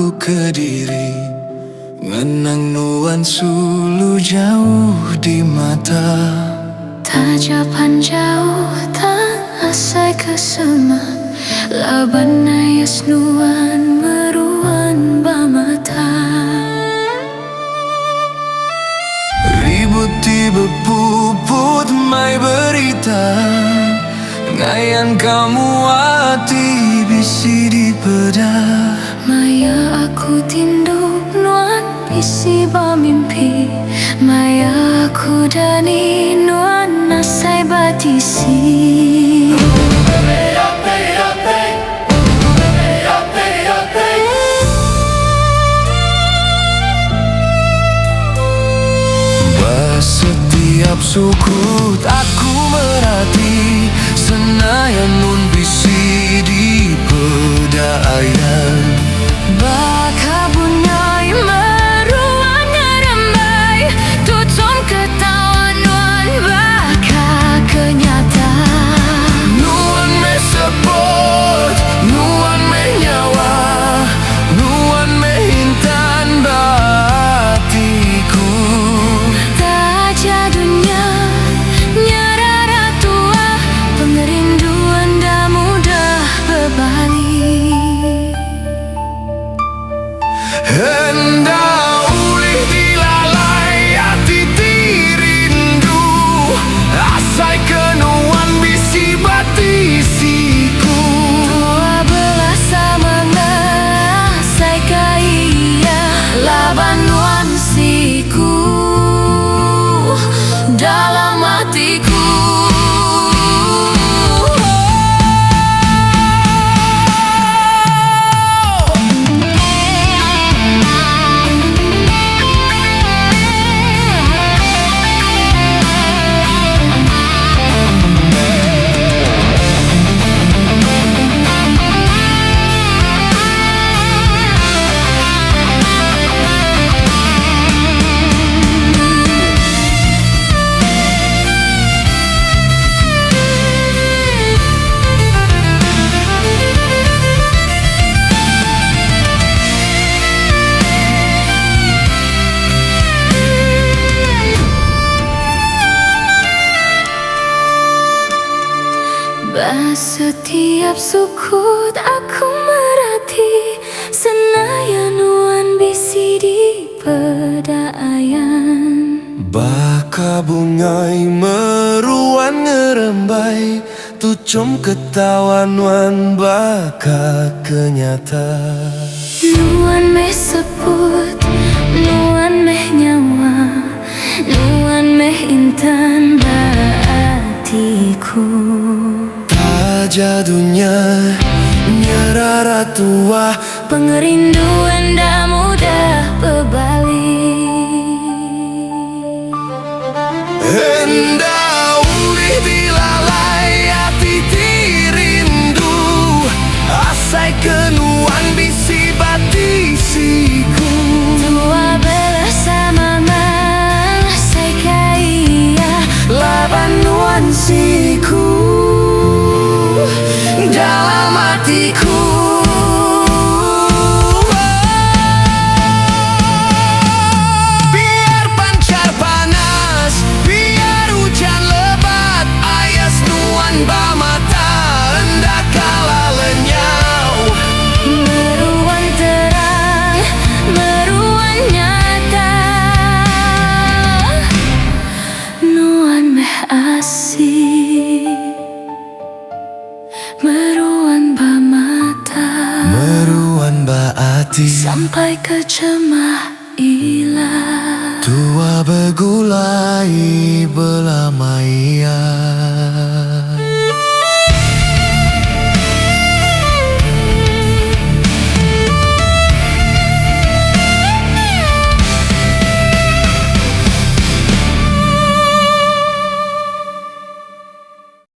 ku Kediri, ngenang nuan sulu jauh di mata. Tajapan jauh tak asai kesema, laban ayas nuan meruan bamata. Ribut tiba puput mai berita, ngayan kamu hati bisi di pedah. Maya aku tinduk nuan bisi bamimpi, maya aku dani nuan nasai batisi. Setiap sukut aku merhati, senayan nun bisi di pedayan. Baka bunyai meruan ngerembai, tutum ketawa nuan baka kenyata. Nuan me sebut, nuan me nyawa, nuan me intan batiku. Taja dunia nyarara tua, pengerinduan dah mudah berbalik. Hendak ulih dilalai hati tirindu, asai kenuan bisi batisiku. Tua belah sama asai kaya, laban nuansiku dalam hatiku. Setiap sukut aku merhati, senayan nuan bisi di pedayan. Baka bungai meruan ngerembai, tucum ketawa nuan baka kenyata. Nuan meh seput, nuan meh nyawa, nuan meh intan batiku. Jadunya nyarara tua, pengerinduan dah mudah berbalik. Hendak ulih dilalai hati tirindu, asai kenuan bisi batisiku. Tua belah sama asai kaya, laban nuansiku dalam hatiku. Biar pancar panas, biar hujan lebat, ayas nuan bamata hendak kalah lenyau. meruan terang, meruan nyata, nuan meh asih, meruan bamata, Meruan baati sampai ke cemah ilah. tua begulai belamai.